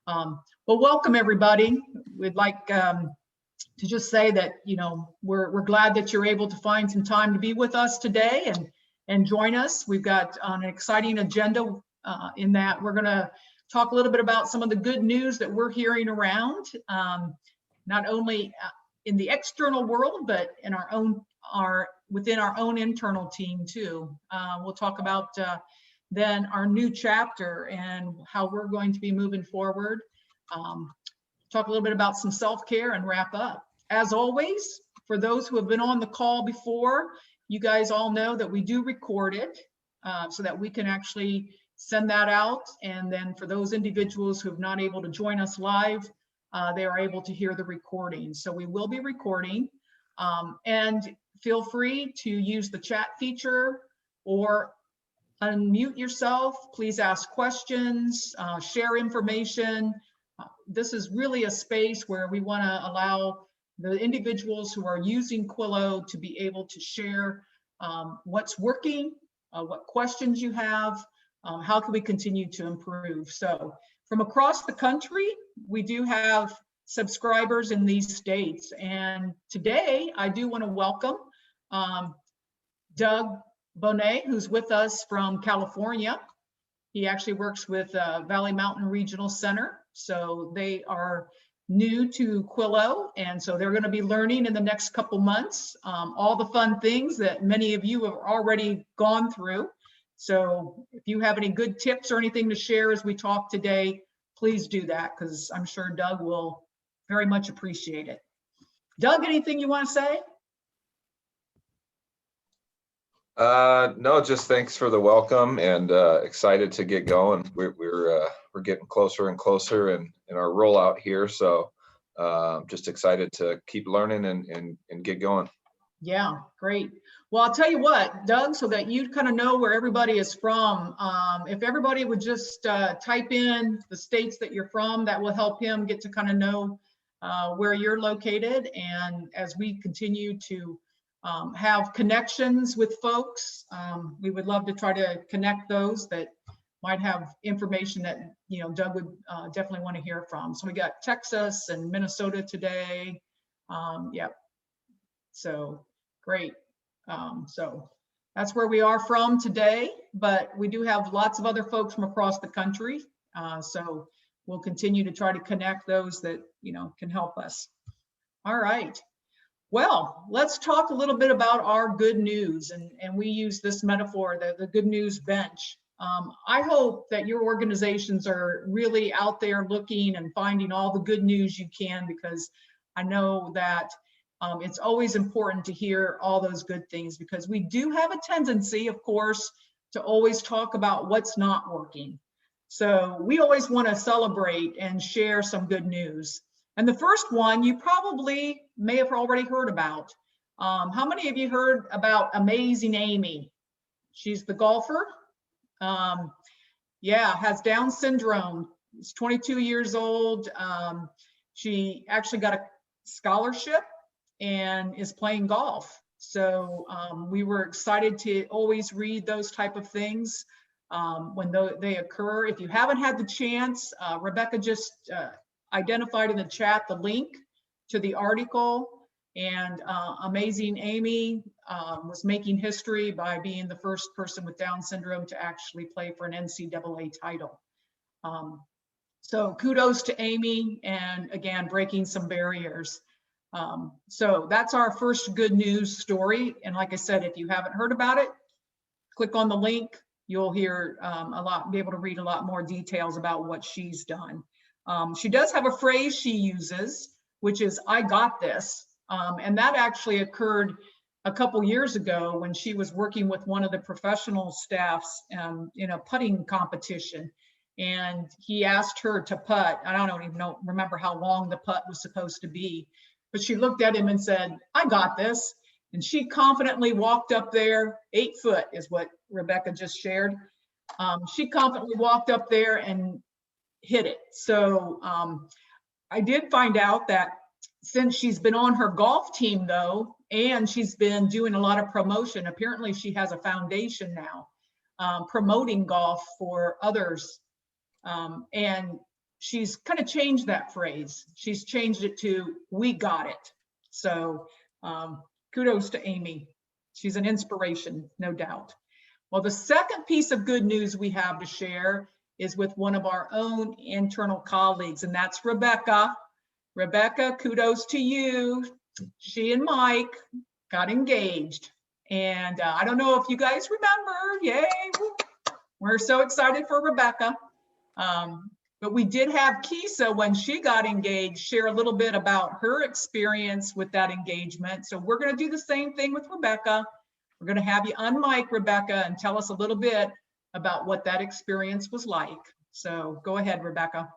But welcome everybody. We'd like to just say that, we're glad that you're able to find some time to be with us today and join us. We've got an exciting agenda in that we're going to talk a little bit about some of the good news that we're hearing around, not only in the external world, but in within our own internal team too. We'll talk about then our new chapter and how we're going to be moving forward. Talk a little bit about some self-care and wrap up. As always, for those who have been on the call before, you guys all know that we do record it so that we can actually send that out. And then for those individuals who have not able to join us live, they are able to hear the recording. So we will be recording, and feel free to use the chat feature or unmute yourself. Please ask questions, share information. This is really a space where we want to allow the individuals who are using Quillo to be able to share what's working, what questions you have, how can we continue to improve. So from across the country, we do have subscribers in these states. And today I do want to welcome Doug Bonet, who's with us from California. He actually works with Valley Mountain Regional Center. So they are new to Quillo, and so they're going to be learning in the next couple months all the fun things that many of you have already gone through. So if you have any good tips or anything to share as we talk today, please do that, because I'm sure Doug will very much appreciate it. Doug, anything you want to say? No, just thanks for the welcome, and excited to get going. We're getting closer and closer in our rollout here, so just excited to keep learning and get going. Yeah, great. Well, I'll tell you what, Doug, so that you kind of know where everybody is from, if everybody would just type in the states that you're from, that will help him get to kind of know where you're located. And as we continue to have connections with folks, we would love to try to connect those that might have information that Doug would definitely want to hear from. So we got Texas and Minnesota today. Yep. So great. So that's where we are from today, but we do have lots of other folks from across the country. So we'll continue to try to connect those that can help us. All right. Well, let's talk a little bit about our good news, and we use this metaphor, the good news bench. I hope that your organizations are really out there looking and finding all the good news you can, because I know that it's always important to hear all those good things, because we do have a tendency, of course, to always talk about what's not working. So we always want to celebrate and share some good news. And the first one you probably may have already heard about. How many of you heard about Amazing Amy? She's the golfer. Yeah, has Down syndrome. She's 22 years old. She actually got a scholarship and is playing golf. So we were excited to always read those type of things when they occur. If you haven't had the chance, Rebecca just identified in the chat the link to the article, and Amazing Amy was making history by being the first person with Down syndrome to actually play for an NCAA title. So kudos to Amy, and again, breaking some barriers. So that's our first good news story. And like I said, if you haven't heard about it, click on the link. You'll hear be able to read a lot more details about what she's done. She does have a phrase she uses, which is, "I got this." And that actually occurred a couple years ago when she was working with one of the professional staffs in a putting competition. And he asked her to putt. I don't even remember how long the putt was supposed to be, but she looked at him and said, "I got this." And she confidently walked up there. 8 foot is what Rebecca just shared. She confidently walked up there and hit it. So I did find out that since she's been on her golf team though, and she's been doing a lot of promotion, apparently she has a foundation now promoting golf for others. And she's kind of changed that phrase. She's changed it to, we got it. So kudos to Amy. She's an inspiration, no doubt. Well, the second piece of good news we have to share is with one of our own internal colleagues, and that's Rebecca. Rebecca, kudos to you. She and Mike got engaged. And I don't know if you guys remember, yay, we're so excited for Rebecca. But we did have Kisa, when she got engaged, share a little bit about her experience with that engagement. So we're going to do the same thing with Rebecca. We're going to have you unmic, Rebecca, and tell us a little bit about what that experience was like. So go ahead, Rebecca.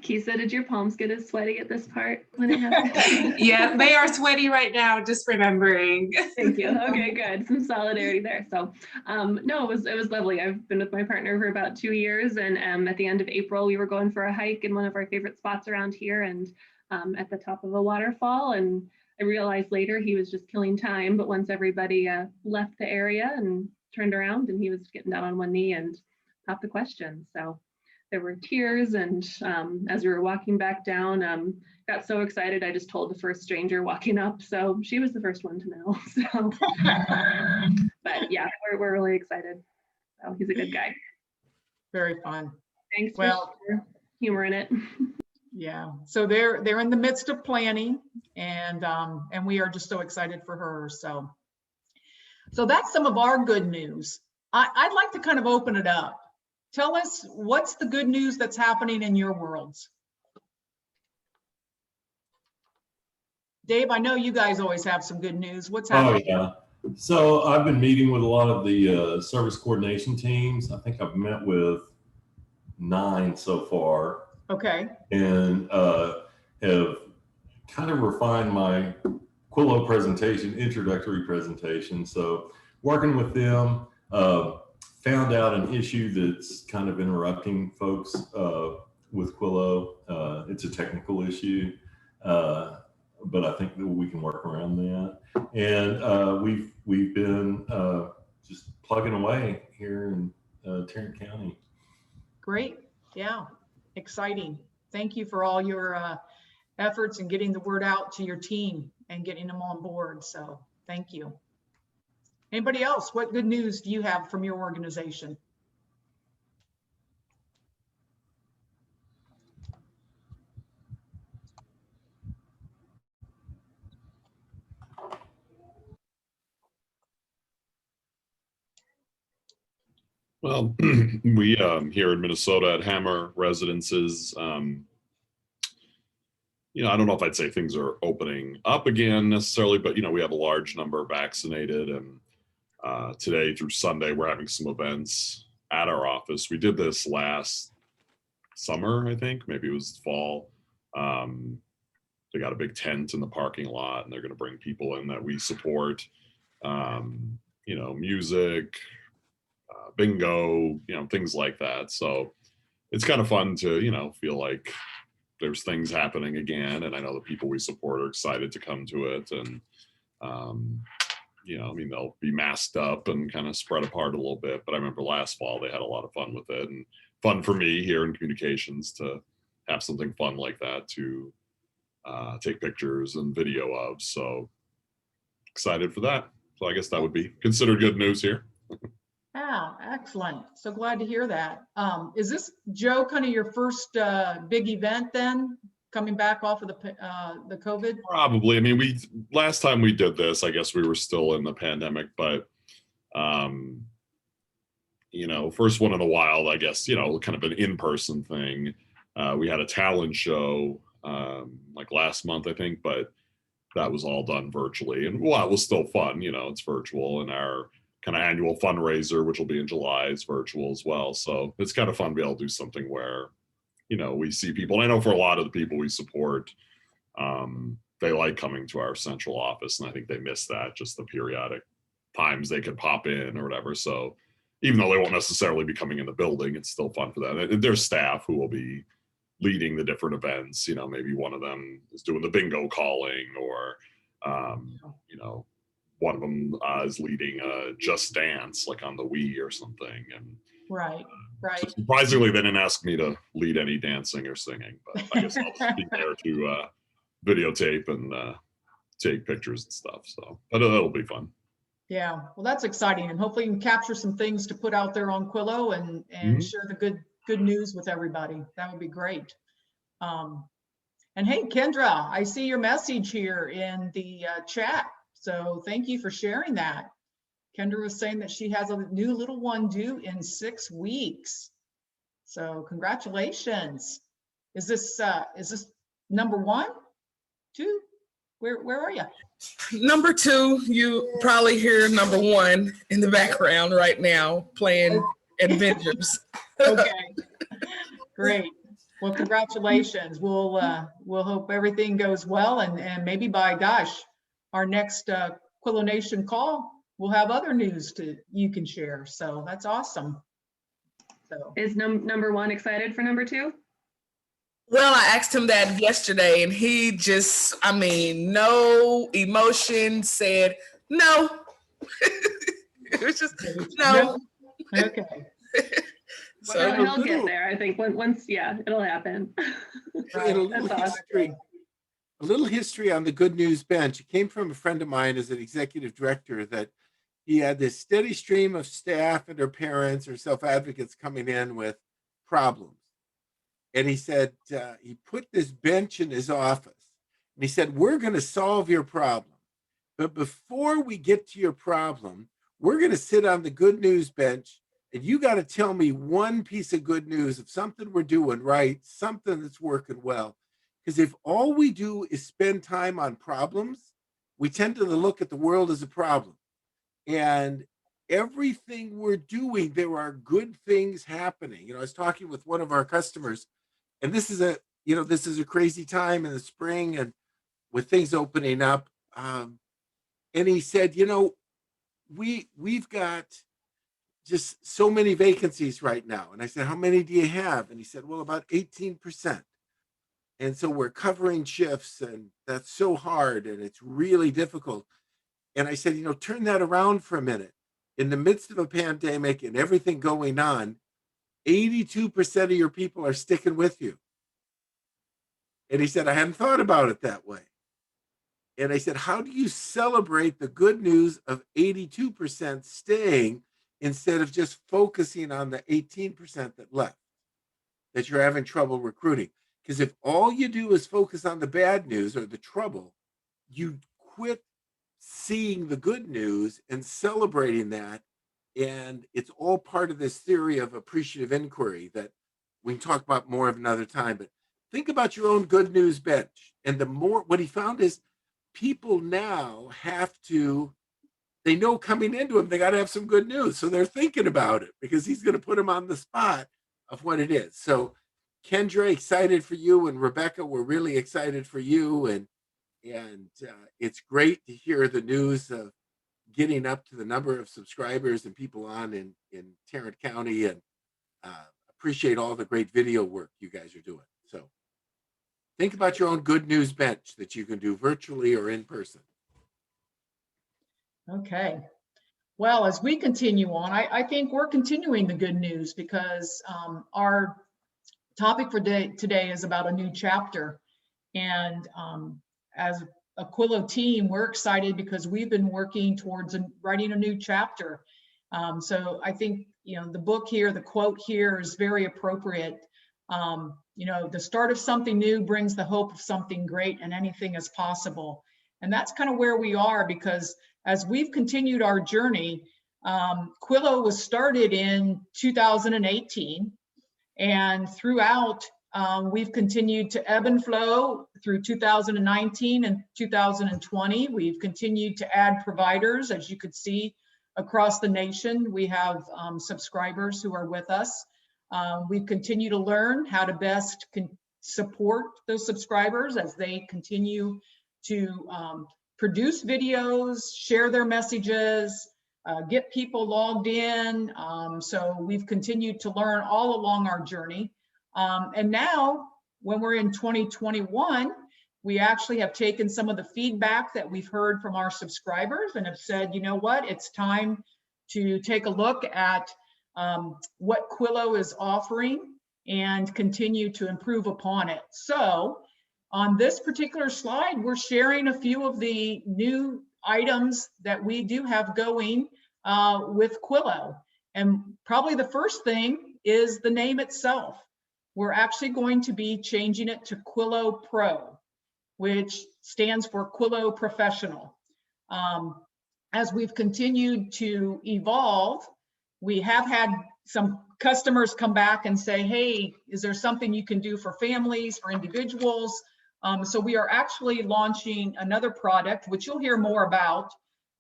Kisa, did your palms get as sweaty at this part when it happened? Yeah, they are sweaty right now, just remembering. Thank you. Okay, good. Some solidarity there. So no, it was lovely. I've been with my partner for about 2 years, and at the end of April, we were going for a hike in one of our favorite spots around here, and at the top of a waterfall. And I realized later he was just killing time, but once everybody left the area and turned around, and he was getting down on one knee and popped the question. So there were tears, and as we were walking back down, got so excited, I just told the first stranger walking up. So she was the first one to know. So, but yeah, we're really excited. So he's a good guy. Very fun. Thanks Well, for humor in it. Yeah, so they're in the midst of planning, and we are just so excited for her. So that's some of our good news. I'd like to kind of open it up. Tell us, what's the good news that's happening in your worlds? Dave, I know you guys always have some good news. What's happening? Oh, yeah. So I've been meeting with a lot of the service coordination teams. I think I've met with 9 so far. Okay. And have kind of refined my Quillo presentation, introductory presentation. So working with them, found out an issue that's kind of interrupting folks with Quillo. It's a technical issue, but I think that we can work around that. And we've been just plugging away here in Tarrant County. Great. Yeah. Exciting. Thank you for all your efforts in getting the word out to your team and getting them on board. So thank you. Anybody else? What good news do you have from your organization? Well, we here in Minnesota at Hammer Residences, I don't know if I'd say things are opening up again necessarily, but we have a large number vaccinated, and today through Sunday we're having some events at our office. We did this last summer, I think, maybe it was fall. They got a big tent in the parking lot, and they're going to bring people in that we support. Music, bingo, things like that. So it's kind of fun to feel like there's things happening again, and I know the people we support are excited to come to it. And they'll be masked up and kind of spread apart a little bit, but I remember last fall they had a lot of fun with it, and fun for me here in communications to have something fun like that to take pictures and video of. So excited for that. So I guess that would be considered good news here. Ah, excellent. So glad to hear that. Is this, Joe, kind of your first big event then, coming back off of the COVID? Probably. I mean, last time we did this, I guess we were still in the pandemic, but first one in a while, I guess, kind of an in-person thing. We had a talent show like last month, I think, but that was all done virtually. And while it was still fun, it's virtual, and our kind of annual fundraiser, which will be in July, is virtual as well. So it's kind of fun to be able to do something where, we see people. And I know for a lot of the people we support, they like coming to our central office, and I think they miss that, just the periodic times they could pop in or whatever. So even though they won't necessarily be coming in the building, it's still fun for them. And there's staff who will be leading the different events. Maybe one of them is doing the bingo calling, or one of them is leading Just Dance, like on the Wii or something. And right. Right. So surprisingly, they didn't ask me to lead any dancing or singing, but I guess I'll just be there to videotape and take pictures and stuff. So but it'll be fun. Yeah, well, that's exciting, and hopefully you can capture some things to put out there on Quillo and Mhm. share the good news with everybody. That would be great. And hey, Kendra, I see your message here in the chat, so thank you for sharing that. Kendra was saying that she has a new little one due in 6 weeks. So congratulations. Is this number 1, 2? Where are you? Number 2, you probably hear number 1 in the background right now playing Adventures. Okay, great. Well, congratulations. We'll hope everything goes well, and maybe by our next Quillo Nation call, we'll have other news you can share. So that's awesome. So Is number 1 excited for number 2? Well, I asked him that yesterday, and he just, no emotion, said no. It was just no. Okay. So he'll get there. I think once, yeah, it'll happen. Right. A little history on the Good News Bench. It came from a friend of mine as an executive director, that he had this steady stream of staff and their parents or self-advocates coming in with problems. And he said, he put this bench in his office, and he said, we're going to solve your problem. But before we get to your problem, we're going to sit on the Good News Bench, and you got to tell me one piece of good news of something we're doing right, something that's working well. Because if all we do is spend time on problems, we tend to look at the world as a problem. And everything we're doing, there are good things happening. I was talking with one of our customers, and this is a crazy time in the spring and with things opening up. And he said, we've got just so many vacancies right now. And I said, how many do you have? And he said, well, about 18%. And so we're covering shifts, and that's so hard, and it's really difficult. And I said, turn that around for a minute. In the midst of a pandemic and everything going on, 82% of your people are sticking with you. And he said, I hadn't thought about it that way. And I said, how do you celebrate the good news of 82% staying instead of just focusing on the 18% that left, that you're having trouble recruiting? Because if all you do is focus on the bad news or the trouble, you quit seeing the good news and celebrating that. And it's all part of this theory of appreciative inquiry that we can talk about more of another time. But think about your own good news bench. And what he found is people now they know coming into him, they got to have some good news. So they're thinking about it because he's going to put them on the spot of what it is. So Kendra, excited for you, and Rebecca, we're really excited for you. And it's great to hear the news of getting up to the number of subscribers and people on in Tarrant County, and appreciate all the great video work you guys are doing. So think about your own good news bench that you can do virtually or in person. Okay. Well, as we continue on, I think we're continuing the good news, because our topic for today is about a new chapter. And as a Quillo team, we're excited because we've been working towards writing a new chapter. So I think, the book here, the quote here is very appropriate. The start of something new brings the hope of something great, and anything is possible. And that's kind of where we are, because as we've continued our journey, Quillo was started in 2018, and throughout, we've continued to ebb and flow through 2019 and 2020. We've continued to add providers. As you could see across the nation, we have subscribers who are with us. We've continued to learn how to best support those subscribers as they continue to produce videos, share their messages, get people logged in. So we've continued to learn all along our journey. And now, when we're in 2021, we actually have taken some of the feedback that we've heard from our subscribers and have said, you know what, it's time to take a look at what Quillo is offering and continue to improve upon it. So on this particular slide, we're sharing a few of the new items that we do have going with Quillo. And probably the first thing is the name itself. We're actually going to be changing it to Quillo Pro, which stands for Quillo Professional. As we've continued to evolve, we have had some customers come back and say, hey, is there something you can do for families, for individuals? So we are actually launching another product, which you'll hear more about,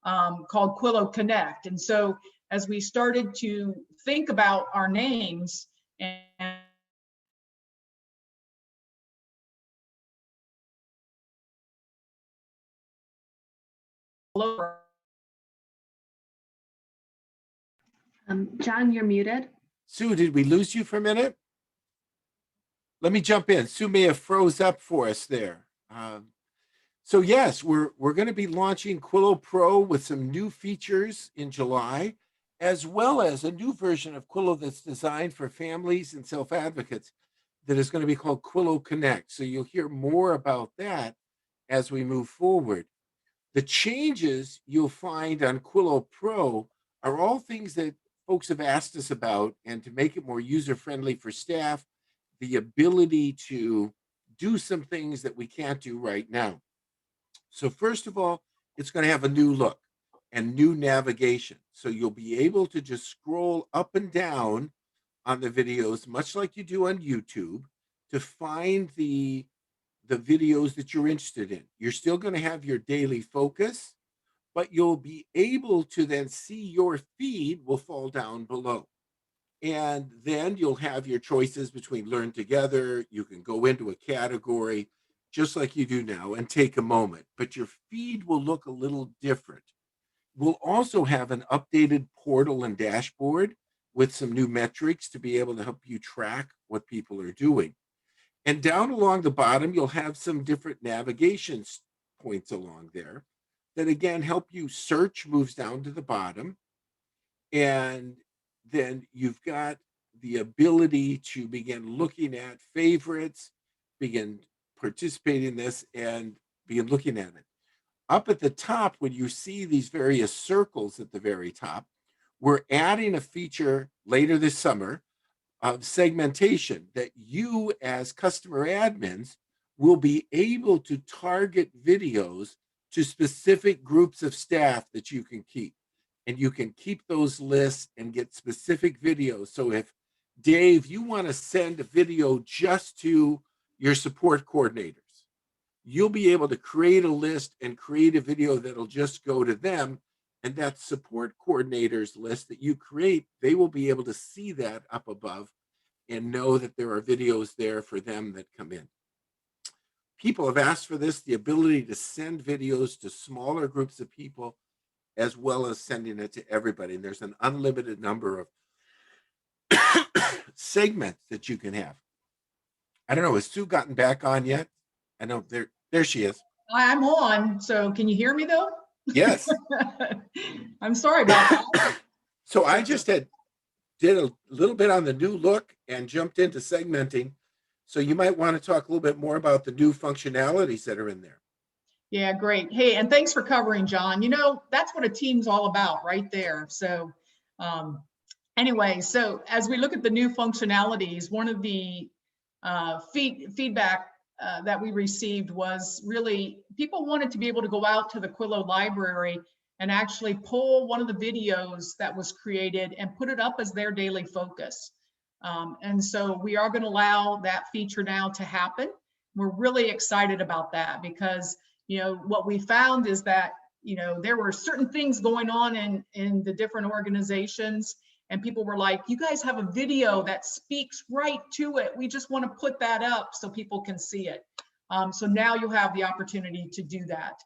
called Quillo Connect. And so as we started to think about our names and John, you're muted. Sue, did we lose you for a minute? Let me jump in. Sue may have froze up for us there. So yes, we're going to be launching Quillo Pro with some new features in July, as well as a new version of Quillo that's designed for families and self-advocates that is going to be called Quillo Connect. So you'll hear more about that as we move forward. The changes you'll find on Quillo Pro are all things that folks have asked us about, and to make it more user-friendly for staff, the ability to do some things that we can't do right now. So first of all, it's going to have a new look and new navigation. So you'll be able to just scroll up and down on the videos, much like you do on YouTube, to find the videos that you're interested in. You're still going to have your daily focus, but you'll be able to then see your feed will fall down below. And then you'll have your choices between Learn Together. You can go into a category just like you do now and take a moment, but your feed will look a little different. We'll also have an updated portal and dashboard with some new metrics to be able to help you track what people are doing. And down along the bottom, you'll have some different navigation points along there that again help you search, moves down to the bottom. And then you've got the ability to begin looking at favorites, begin participating in this, and begin looking at it. Up at the top, when you see these various circles at the very top, we're adding a feature later this summer of segmentation that you as customer admins will be able to target videos to specific groups of staff that you can keep. And you can keep those lists and get specific videos. So if Dave, you want to send a video just to your support coordinators, you'll be able to create a list and create a video that'll just go to them. And that support coordinators list that you create, they will be able to see that up above and know that there are videos there for them that come in. People have asked for this, the ability to send videos to smaller groups of people, as well as sending it to everybody. And there's an unlimited number of segments that you can have. I don't know, has Sue gotten back on yet? I know there she is. I'm on, so can you hear me though? Yes. I'm sorry about that. So I just did a little bit on the new look and jumped into segmenting. So you might want to talk a little bit more about the new functionalities that are in there. Yeah, great. Hey, and thanks for covering, John. You know, that's what a team's all about right there. So anyway, so as we look at the new functionalities, one of the feedback that we received was really people wanted to be able to go out to the Quillo library and actually pull one of the videos that was created and put it up as their daily focus. And so we are going to allow that feature now to happen. We're really excited about that because, you know, what we found is that, you know, there were certain things going on in the different organizations, and people were like, you guys have a video that speaks right to it. We just want to put that up so people can see it. So now you have the opportunity to do that.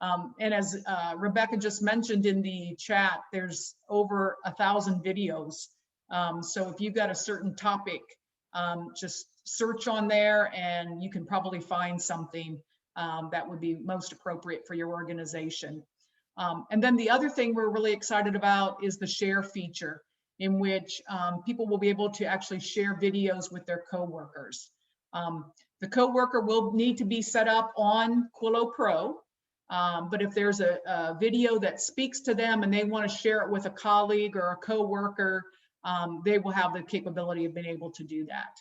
And as Rebecca just mentioned in the chat, there's over 1,000 videos. So if you've got a certain topic, just search on there and you can probably find something that would be most appropriate for your organization. And then the other thing we're really excited about is the share feature. in which people will be able to actually share videos with their coworkers. The coworker will need to be set up on Quillo Pro, but if there's a video that speaks to them and they want to share it with a colleague or a coworker, they will have the capability of being able to do that.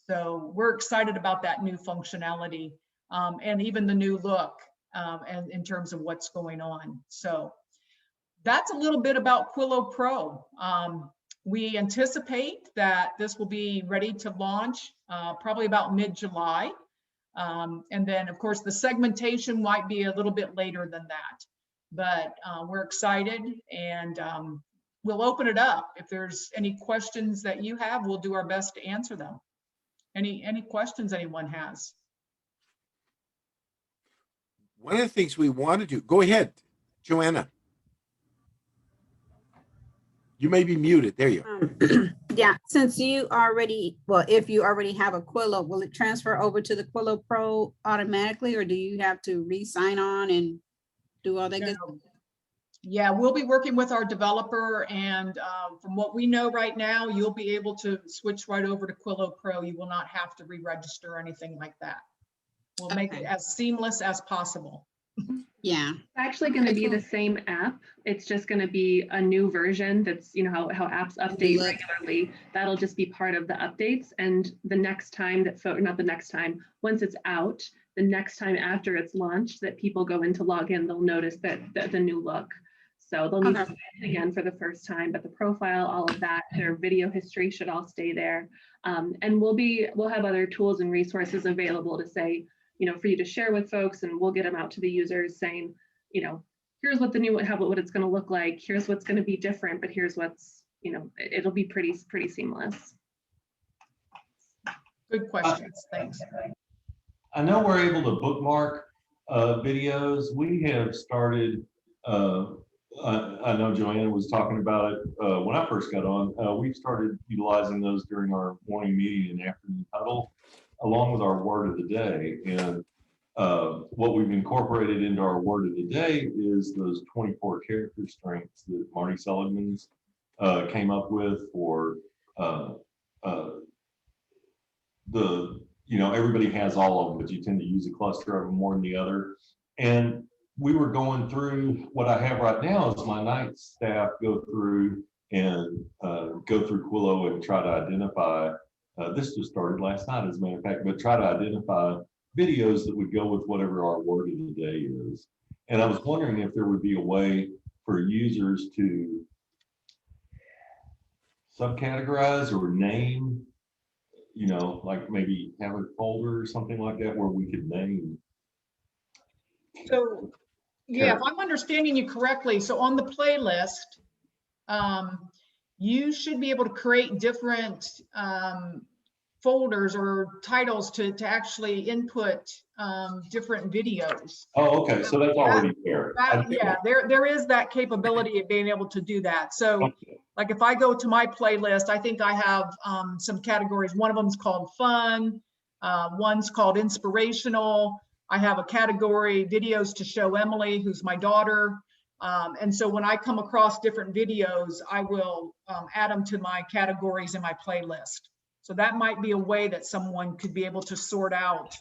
So we're excited about that new functionality and even the new look and in terms of what's going on. So that's a little bit about Quillo Pro. We anticipate that this will be ready to launch probably about mid-July. And then, of course, the segmentation might be a little bit later than that. But we're excited, and we'll open it up. If there's any questions that you have, we'll do our best to answer them. Any questions anyone has? One of the things we want to do, go ahead, Joanna. You may be muted. There you are. Yeah, since you already, well, if you already have a Quillo, will it transfer over to the Quillo Pro automatically, or do you have to re-sign on and do all that good stuff? Yeah, we'll be working with our developer, and from what we know right now, you'll be able to switch right over to Quillo Pro. You will not have to re-register or anything like that. We'll make it as seamless as possible. Yeah. It's actually going to be the same app. It's just going to be a new version that's, you know, how apps update regularly. That'll just be part of the updates. And the next time that, not the next time, once it's out, the next time after it's launched that people go in to log in, they'll notice that the new look. So they'll need to sign in again for the first time, but the profile, all of that, their video history should all stay there. And we'll have other tools and resources available to say, you know, for you to share with folks, and we'll get them out to the users saying, you know, here's what the new, what it's going to look like. Here's what's going to be different, but here's what's, you know, it'll be pretty seamless. Good questions. Thanks. I know we're able to bookmark videos. We have started, I know Joanna was talking about it when I first got on. We've started utilizing those during our morning meeting and afternoon huddle, along with our word of the day. And what we've incorporated into our word of the day is those 24 character strengths that Marty Seligman's came up with for everybody has all of them, but you tend to use a cluster of them more than the other. And we were going through, what I have right now is my night staff go through and go through Quillo and try to identify, this just started last night as a matter of fact, but try to identify videos that would go with whatever our word of the day is. And I was wondering if there would be a way for users to subcategorize or name, you know, like maybe have a folder or something like that where we could name. So, yeah, if I'm understanding you correctly, so on the playlist, you should be able to create different folders or titles to actually input different videos. Oh, okay, so that's already there. Yeah, there is that capability of being able to do that. So like if I go to my playlist, I think I have some categories. One of them is called fun, one's called inspirational. I have a category videos to show Emily, who's my daughter. And so when I come across different videos, I will add them to my categories in my playlist. So that might be a way that someone could be able to sort out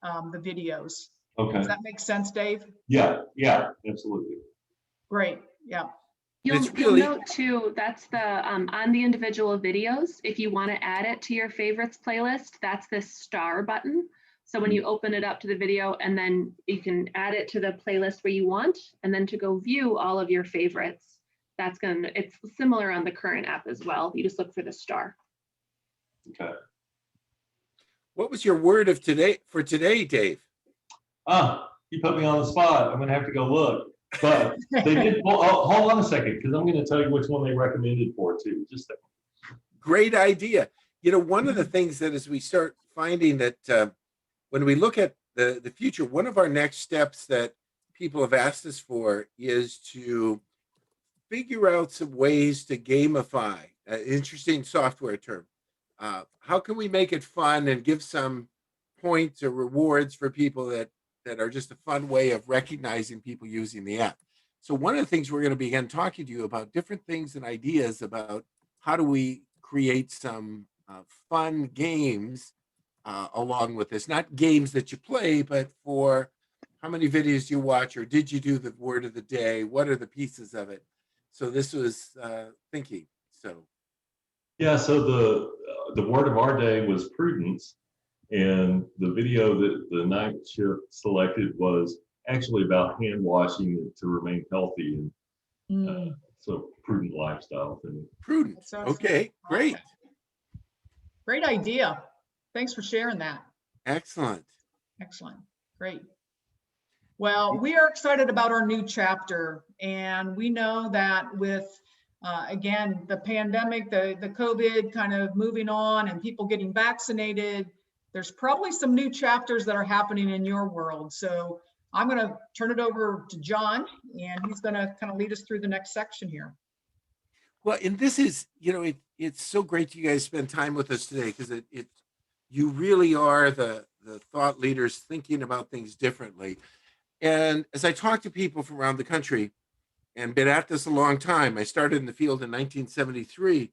the videos. Okay. Does that make sense, Dave? Yeah, absolutely. Great, yeah. You'll note too, that's the, on the individual videos, if you want to add it to your favorites playlist, that's the star button. So when you open it up to the video, and then you can add it to the playlist where you want, and then to go view all of your favorites, it's similar on the current app as well. You just look for the star. Okay. What was your word of today for today, Dave? You put me on the spot. I'm gonna have to go look. But they did, hold on a second, because I'm gonna tell you which one they recommended for too. Just a second. Great idea. You know, one of the things that as we start finding that when we look at the future, one of our next steps that people have asked us for is to figure out some ways to gamify, interesting software term. How can we make it fun and give some points or rewards for people that are just a fun way of recognizing people using the app? So one of the things we're going to begin talking to you about different things and ideas about how do we create some fun games along with this? Not games that you play, but for how many videos you watch, or did you do the word of the day? What are the pieces of it? So this was thinking. So Yeah, so the word of our day was prudence, and the video that the night shift selected was actually about hand washing to remain healthy, and so prudent lifestyle thing. prudent. That sounds Okay, great. Great idea. Thanks for sharing that. Excellent. Excellent. Great. Well, we are excited about our new chapter, and we know that with, again, the pandemic, the COVID kind of moving on and people getting vaccinated, there's probably some new chapters that are happening in your world. So I'm going to turn it over to John, and he's going to kind of lead us through the next section here. Well, and this is, it's so great you guys spend time with us today, because you really are the thought leaders thinking about things differently. And as I talk to people from around the country, and been at this a long time, I started in the field in 1973,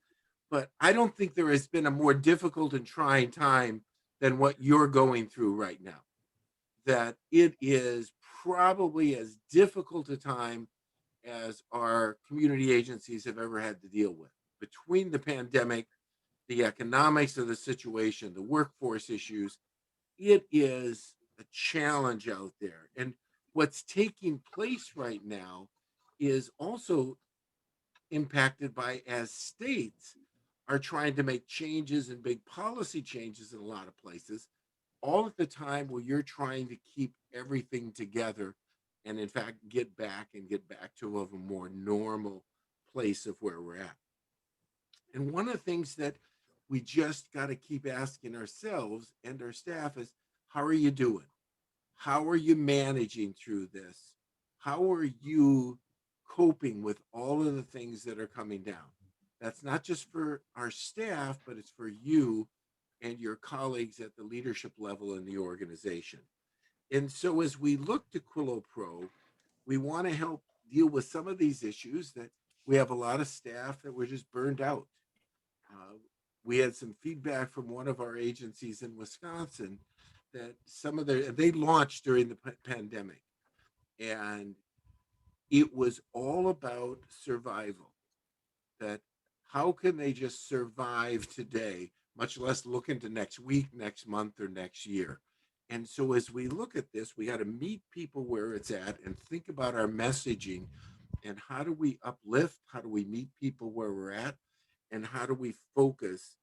but I don't think there has been a more difficult and trying time than what you're going through right now. That it is probably as difficult a time as our community agencies have ever had to deal with. Between the pandemic, the economics of the situation, the workforce issues, it is a challenge out there. And what's taking place right now is also impacted by, as states are trying to make changes and big policy changes in a lot of places, all at the time where you're trying to keep everything together and in fact get back to a more normal place of where we're at. And one of the things that we just got to keep asking ourselves and our staff is, how are you doing? How are you managing through this? How are you coping with all of the things that are coming down? That's not just for our staff, but it's for you and your colleagues at the leadership level in the organization. And so as we look to Quillo Pro, we want to help deal with some of these issues that we have a lot of staff that were just burned out. We had some feedback from one of our agencies in Wisconsin that they launched during the pandemic, and it was all about survival. That how can they just survive today, much less look into next week, next month, or next year. And so as we look at this, we got to meet people where it's at and think about our messaging and how do we uplift, how do we meet people where we're at, and how do we focus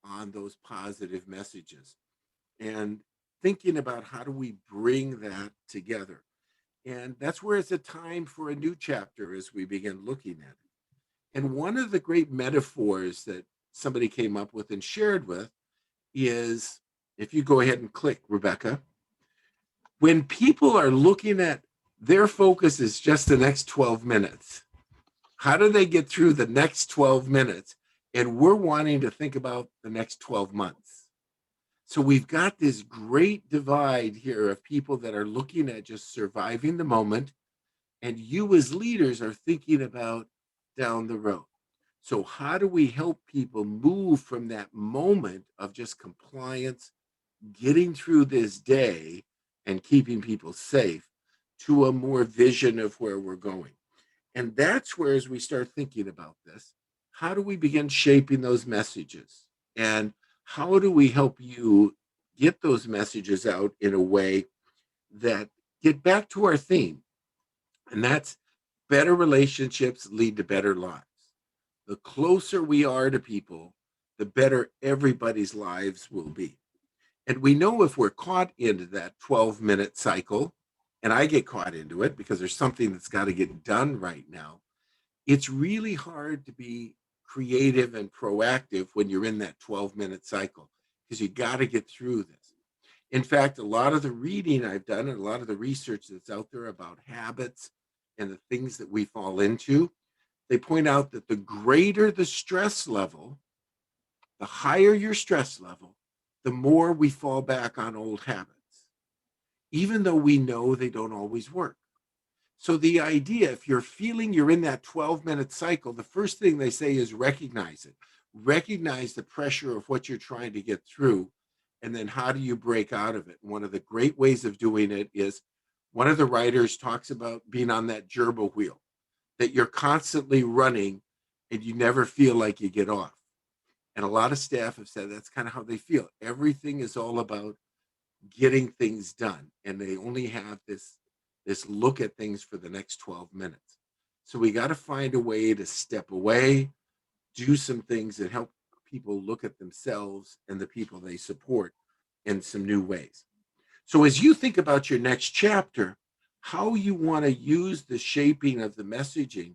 on those positive messages. And thinking about how do we bring that together. And that's where it's a time for a new chapter as we begin looking at it. And one of the great metaphors that somebody came up with and shared with is, if you go ahead and click, Rebecca, when people are looking at their focus is just the next 12 minutes, how do they get through the next 12 minutes? And we're wanting to think about the next 12 months. So we've got this great divide here of people that are looking at just surviving the moment, and you as leaders are thinking about down the road. So how do we help people move from that moment of just compliance, getting through this day and keeping people safe, to a more vision of where we're going? And that's where, as we start thinking about this, how do we begin shaping those messages? And how do we help you get those messages out in a way that get back to our theme? And that's better relationships lead to better lives. The closer we are to people, the better everybody's lives will be. And we know if we're caught into that 12-minute cycle, and I get caught into it because there's something that's got to get done right now, it's really hard to be creative and proactive when you're in that 12-minute cycle, because you got to get through this. In fact, a lot of the reading I've done and a lot of the research that's out there about habits and the things that we fall into, they point out that the greater the stress level, the higher your stress level, the more we fall back on old habits, even though we know they don't always work. So the idea, if you're feeling you're in that 12-minute cycle, the first thing they say is recognize it. Recognize the pressure of what you're trying to get through. And then how do you break out of it? One of the great ways of doing it is one of the writers talks about being on that gerbil wheel, that you're constantly running and you never feel like you get off. And a lot of staff have said that's kind of how they feel. Everything is all about getting things done, and they only have this look at things for the next 12 minutes. So we got to find a way to step away, do some things that help people look at themselves and the people they support in some new ways. So as you think about your next chapter, how you want to use the shaping of the messaging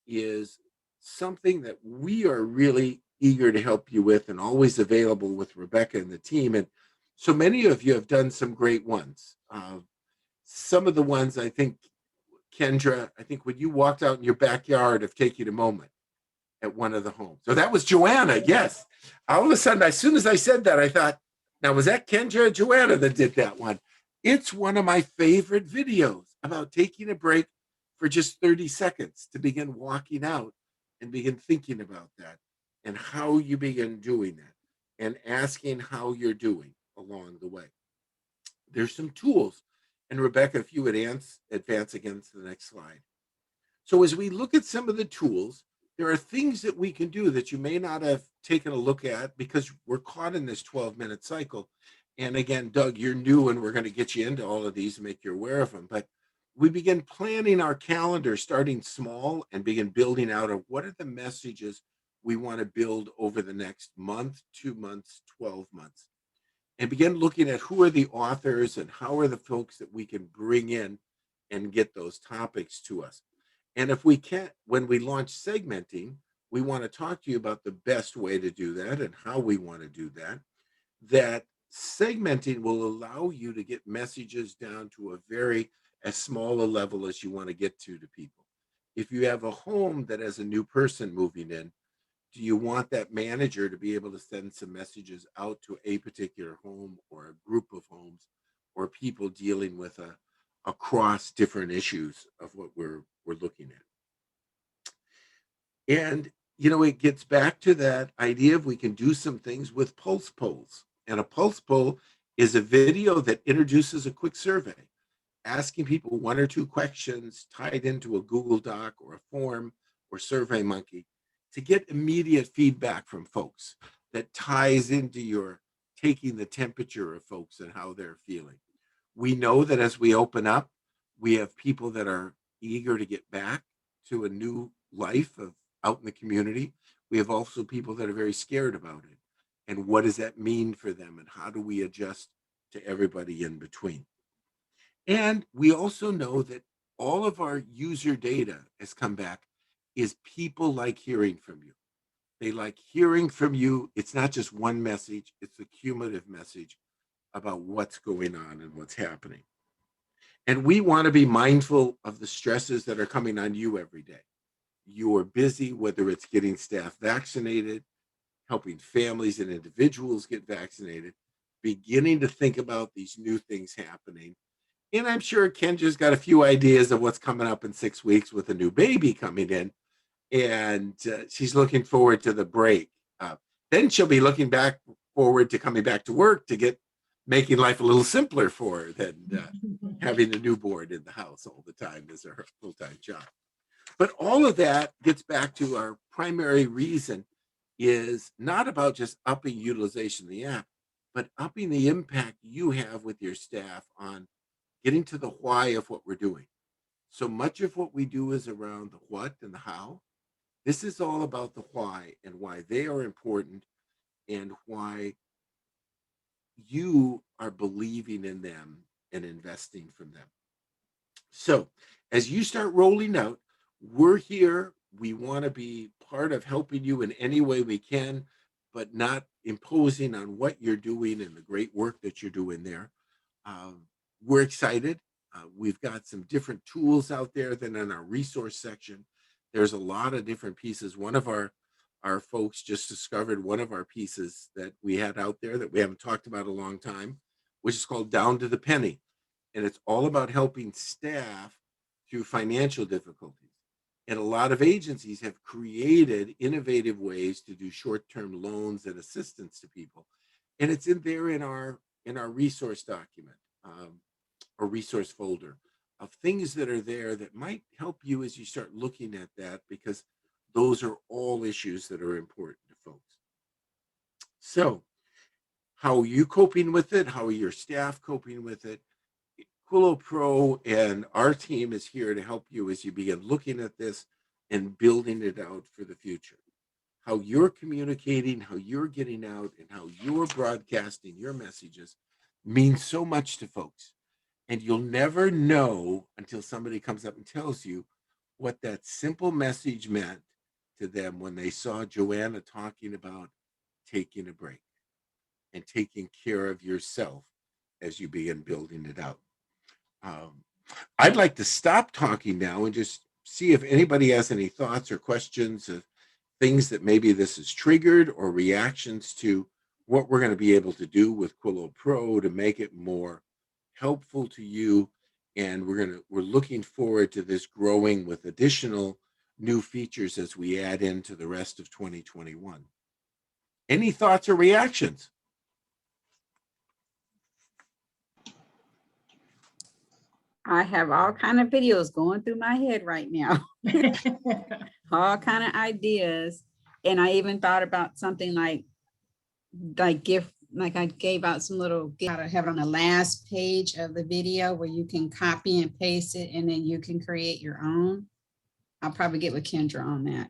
is something that we are really eager to help you with, and always available with Rebecca and the team. And so many of you have done some great ones. Some of the ones, I think, Kendra, I think when you walked out in your backyard of taking a moment at one of the homes. So that was Joanna, yes. All of a sudden, as soon as I said that, I thought, now was that Kendra or Joanna that did that one? It's one of my favorite videos about taking a break for just 30 seconds to begin walking out and begin thinking about that and how you begin doing that and asking how you're doing along the way. There's some tools. And Rebecca, if you would advance again to the next slide. So as we look at some of the tools, there are things that we can do that you may not have taken a look at because we're caught in this 12-minute cycle. And again, Doug, you're new and we're going to get you into all of these and make you aware of them. But we begin planning our calendar, starting small, and begin building out of what are the messages we want to build over the next month, 2 months, 12 months. And begin looking at who are the authors and how are the folks that we can bring in and get those topics to us. And if we can't, when we launch segmenting, we want to talk to you about the best way to do that and how we want to do that. That segmenting will allow you to get messages down to as small a level as you want to get to people. If you have a home that has a new person moving in, do you want that manager to be able to send some messages out to a particular home or a group of homes or people dealing with across different issues of what we're looking at? And it gets back to that idea of we can do some things with pulse polls. And a pulse poll is a video that introduces a quick survey, asking people 1 or 2 questions tied into a Google Doc or a form or SurveyMonkey to get immediate feedback from folks that ties into your taking the temperature of folks and how they're feeling. We know that as we open up, we have people that are eager to get back to a new life of out in the community. We have also people that are very scared about it. And what does that mean for them? And how do we adjust to everybody in between? And we also know that all of our user data has come back is people like hearing from you. They like hearing from you. It's not just one message, it's a cumulative message about what's going on and what's happening. And we want to be mindful of the stresses that are coming on you every day. You are busy, whether it's getting staff vaccinated, helping families and individuals get vaccinated, beginning to think about these new things happening. And I'm sure Kendra's got a few ideas of what's coming up in 6 weeks with a new baby coming in. And she's looking forward to the break. Then she'll be looking forward to coming back to work to making life a little simpler for her than having a newborn in the house all the time as her full-time job. But all of that gets back to our primary reason is not about just upping utilization of the app, but upping the impact you have with your staff on getting to the why of what we're doing. So much of what we do is around the what and the how. This is all about the why and why they are important and why you are believing in them and investing from them. So as you start rolling out, we're here. We want to be part of helping you in any way we can, but not imposing on what you're doing and the great work that you're doing there. We're excited. We've got some different tools out there than in our resource section. There's a lot of different pieces. One of our folks just discovered one of our pieces that we had out there that we haven't talked about a long time, which is called Down to the Penny. And it's all about helping staff through financial difficulties. And a lot of agencies have created innovative ways to do short-term loans and assistance to people. And it's in there in our resource document or resource folder of things that are there that might help you as you start looking at that, because those are all issues that are important to folks. So how are you coping with it? How are your staff coping with it? Quillo Pro and our team is here to help you as you begin looking at this and building it out for the future. How you're communicating, how you're getting out, and how you're broadcasting your messages means so much to folks. And you'll never know until somebody comes up and tells you what that simple message meant to them when they saw Joanna talking about taking a break and taking care of yourself as you begin building it out. I'd like to stop talking now and just see if anybody has any thoughts or questions of things that maybe this has triggered, or reactions to what we're going to be able to do with Quillo Pro to make it more helpful to you. And we're looking forward to this growing with additional new features as we add into the rest of 2021. Any thoughts or reactions? I have all kind of videos going through my head right now, all kind of ideas. And I even thought about something like gift, like I gave out some little gift I have it on the last page of the video where you can copy and paste it and then you can create your own. I'll probably get with Kendra on that.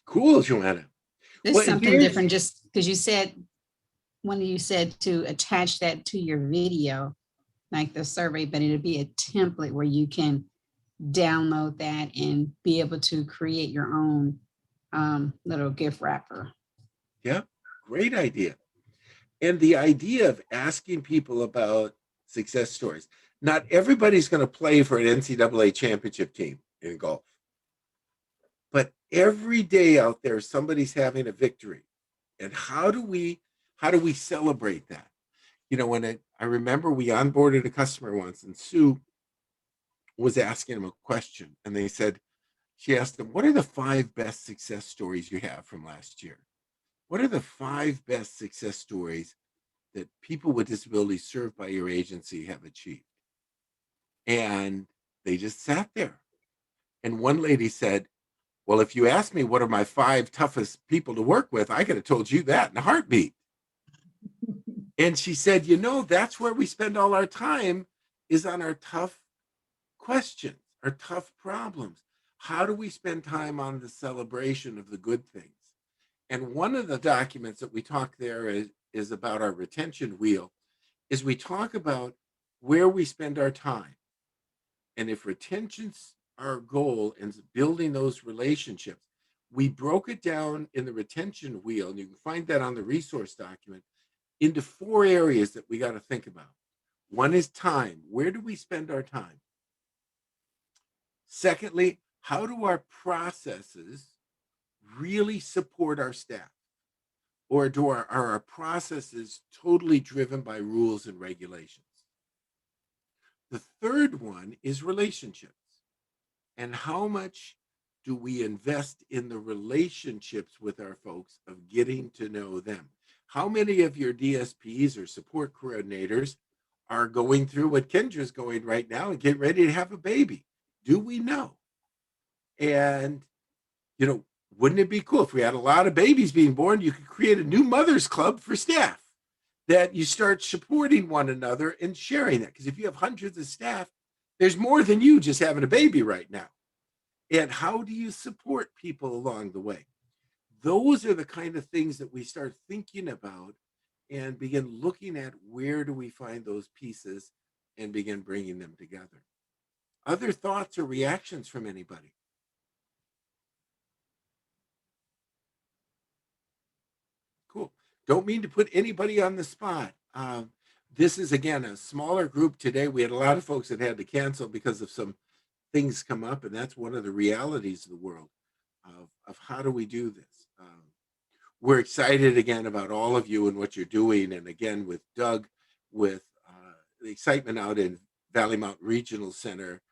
Cool, Joanna. There's Well, something here's- different, just because you said, when you said to attach that to your video, like the survey, but it'd be a template where you can download that and be able to create your own little gift wrapper. Yeah, great idea. And the idea of asking people about success stories. Not everybody's going to play for an NCAA championship team in golf, but every day out there, somebody's having a victory. And how do we celebrate that? You know, I remember we onboarded a customer once, and Sue was asking him a question, and she asked him, what are the 5 best success stories you have from last year? What are the 5 best success stories that people with disabilities served by your agency have achieved? And they just sat there. And one lady said, well, if you asked me what are my 5 toughest people to work with, I could have told you that in a heartbeat. And she said, that's where we spend all our time, is on our tough questions, our tough problems. How do we spend time on the celebration of the good things? And one of the documents that we talk there is about our retention wheel, is we talk about where we spend our time. And if retention's our goal and building those relationships, we broke it down in the retention wheel, and you can find that on the resource document, into 4 areas that we got to think about. One is time. Where do we spend our time? Secondly, how do our processes really support our staff? Or are our processes totally driven by rules and regulations? The third one is relationships. And how much do we invest in the relationships with our folks of getting to know them? How many of your DSPs or support coordinators are going through what Kendra's going right now and get ready to have a baby? Do we know? And, wouldn't it be cool if we had a lot of babies being born? You could create a new mothers club for staff that you start supporting one another and sharing that. Because if you have hundreds of staff, there's more than you just having a baby right now. And how do you support people along the way? Those are the kind of things that we start thinking about and begin looking at, where do we find those pieces and begin bringing them together. Other thoughts or reactions from anybody? Cool. Don't mean to put anybody on the spot. This is, again, a smaller group today. We had a lot of folks that had to cancel because of some things come up, and that's one of the realities of the world of how do we do this. We're excited again about all of you and what you're doing, and again with Doug, with the excitement out in Valley Mountain Regional Center,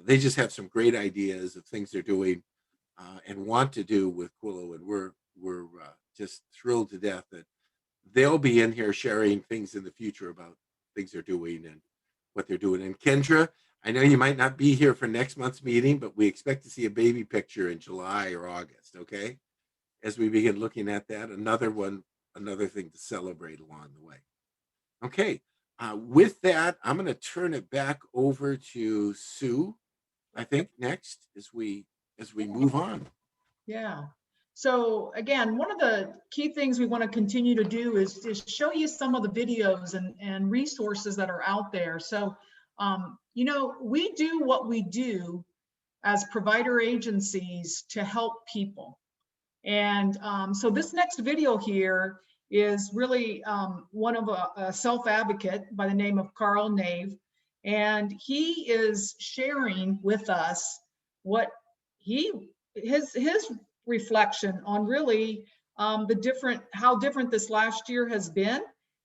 They just have some great ideas of things they're doing and want to do with Quillo, and we're just thrilled to death that they'll be in here sharing things in the future about things they're doing and what they're doing. And Kendra, I know you might not be here for next month's meeting, but we expect to see a baby picture in July or August, okay? As we begin looking at that, another thing to celebrate along the way. Okay, with that, I'm going to turn it back over to Sue, I think, next as we move on. Yeah. So again, one of the key things we want to continue to do is show you some of the videos and resources that are out there. So, you know, we do what we do as provider agencies to help people. And so this next video here is really one of a self-advocate by the name of Carl Nave. And he is sharing with us what his reflection on really how different this last year has been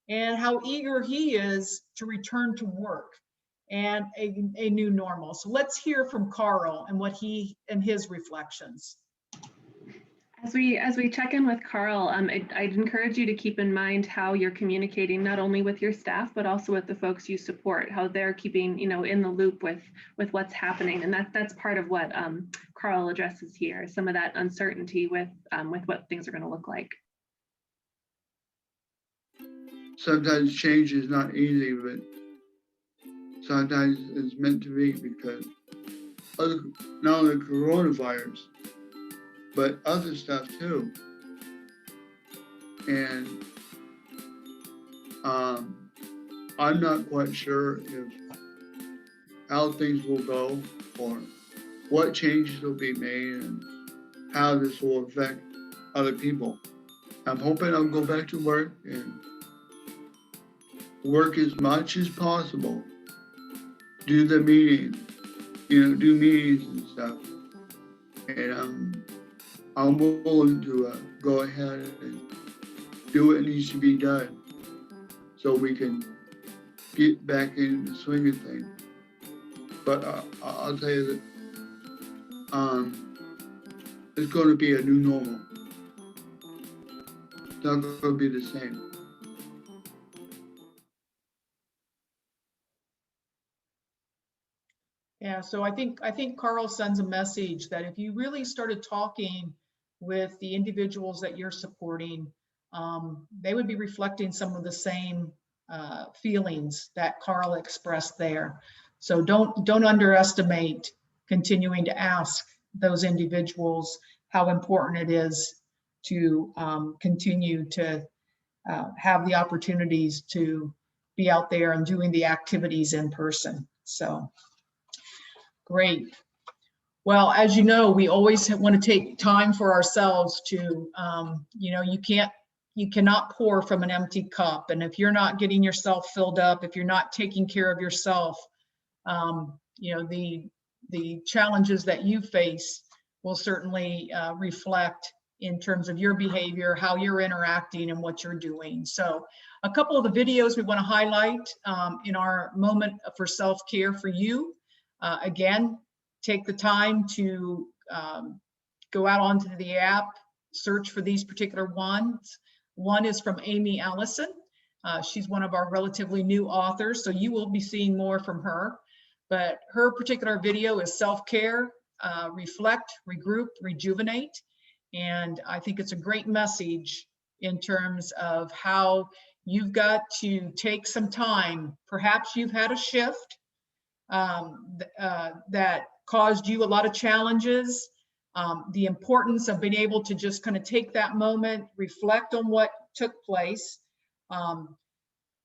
and how eager he is to return to work and a new normal. So let's hear from Carl and what he and his reflections. As we check in with Carl, I'd encourage you to keep in mind how you're communicating not only with your staff, but also with the folks you support, how they're keeping, you know, in the loop with what's happening. And that's part of what Carl addresses here, some of that uncertainty with what things are going to look like. Sometimes change is not easy, but sometimes it's meant to be because not only coronavirus, but other stuff too. And I'm not quite sure if how things will go or what changes will be made and how this will affect other people. I'm hoping I'll go back to work and work as much as possible, do the meetings, do meetings and stuff. And I'm willing to go ahead and do what needs to be done so we can get back in the swing of things. But I'll tell you that it's going to be a new normal. It's not going to be the same. Yeah, so I think Carl sends a message that if you really started talking with the individuals that you're supporting, they would be reflecting some of the same feelings that Carl expressed there. So don't underestimate continuing to ask those individuals how important it is to continue to have the opportunities to be out there and doing the activities in person. So great. Well, as you know, we always want to take time for ourselves to, you cannot pour from an empty cup. And if you're not getting yourself filled up, if you're not taking care of yourself, the challenges that you face will certainly reflect in terms of your behavior, how you're interacting and what you're doing. So a couple of the videos we want to highlight in our moment for self-care for you. Again, take the time to go out onto the app, search for these particular ones. One is from Amy Allison. She's one of our relatively new authors, so you will be seeing more from her. But her particular video is self-care, reflect, regroup, rejuvenate. And I think it's a great message in terms of how you've got to take some time. Perhaps you've had a shift that caused you a lot of challenges. The importance of being able to just kind of take that moment, reflect on what took place,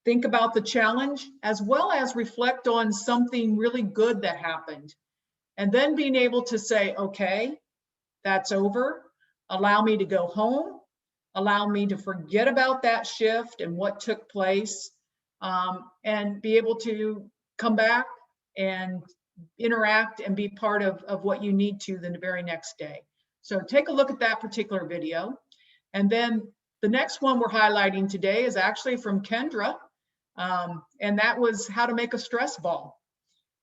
think about the challenge, as well as reflect on something really good that happened. And then being able to say, okay, that's over. Allow me to go home. Allow me to forget about that shift and what took place, and be able to come back and interact and be part of what you need to the very next day. So take a look at that particular video. And then the next one we're highlighting today is actually from Kendra. And that was how to make a stress ball.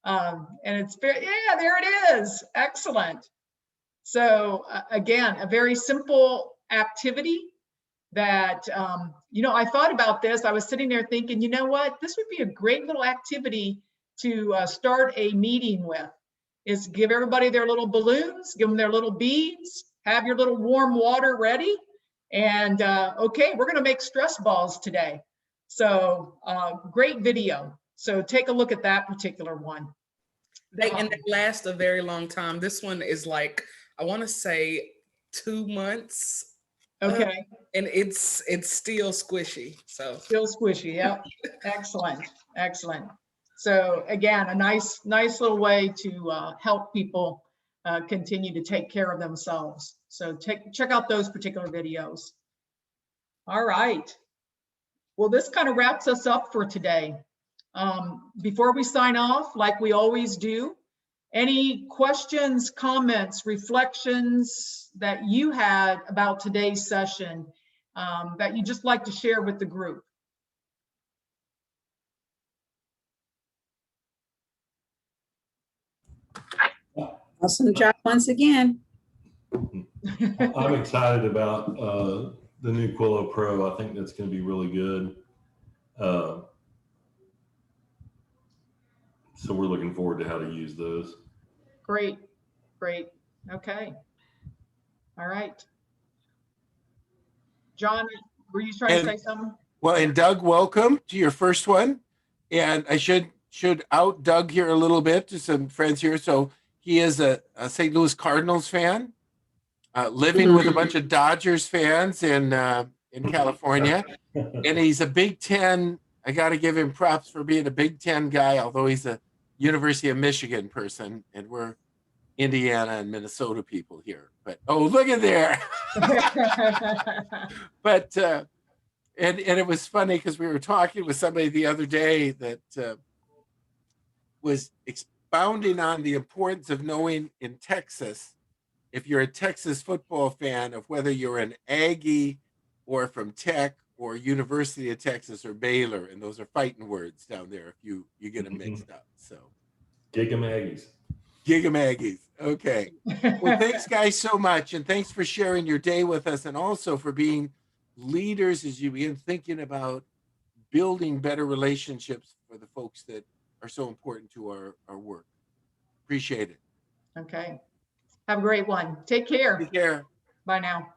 And it's very, yeah, there it is. Excellent. So again, a very simple activity that, I thought about this. I was sitting there thinking, you know what, this would be a great little activity to start a meeting with, is give everybody their little balloons, give them their little beads, have your little warm water ready. And okay, we're gonna make stress balls today. So great video. So take a look at that particular one. And they last a very long time. This one is like, I want to say 2 months. Okay. And it's still squishy. So Still squishy. Yep. Excellent. Excellent. So again, a nice little way to help people continue to take care of themselves. So check out those particular videos. All right. Well, this kind of wraps us up for today. Before we sign off, like we always do, any questions, comments, reflections that you had about today's session that you just like to share with the group? Awesome job once again. I'm excited about the new Quillo Pro. I think that's going to be really good. So we're looking forward to how to use those. Great, great. Okay. All right. John, were you trying to say something? Well, and Doug, welcome to your first one. And I should out Doug here a little bit to some friends here. So he is a St. Louis Cardinals fan, living with a bunch of Dodgers fans in California. And he's a Big Ten. I got to give him props for being a Big Ten guy, although he's a University of Michigan person, and we're Indiana and Minnesota people here. But oh, look at there. But and it was funny because we were talking with somebody the other day that was expounding on the importance of knowing in Texas, if you're a Texas football fan, of whether you're an Aggie or from Tech or University of Texas or Baylor, and those are fighting words down there if you get them mixed up. So Gigamaggies. Gigamaggies. Okay. Well, thanks guys so much, and thanks for sharing your day with us, and also for being leaders as you begin thinking about building better relationships for the folks that are so important to our work. Appreciate it. Okay. Have a great one. Take care. Take care. Bye now.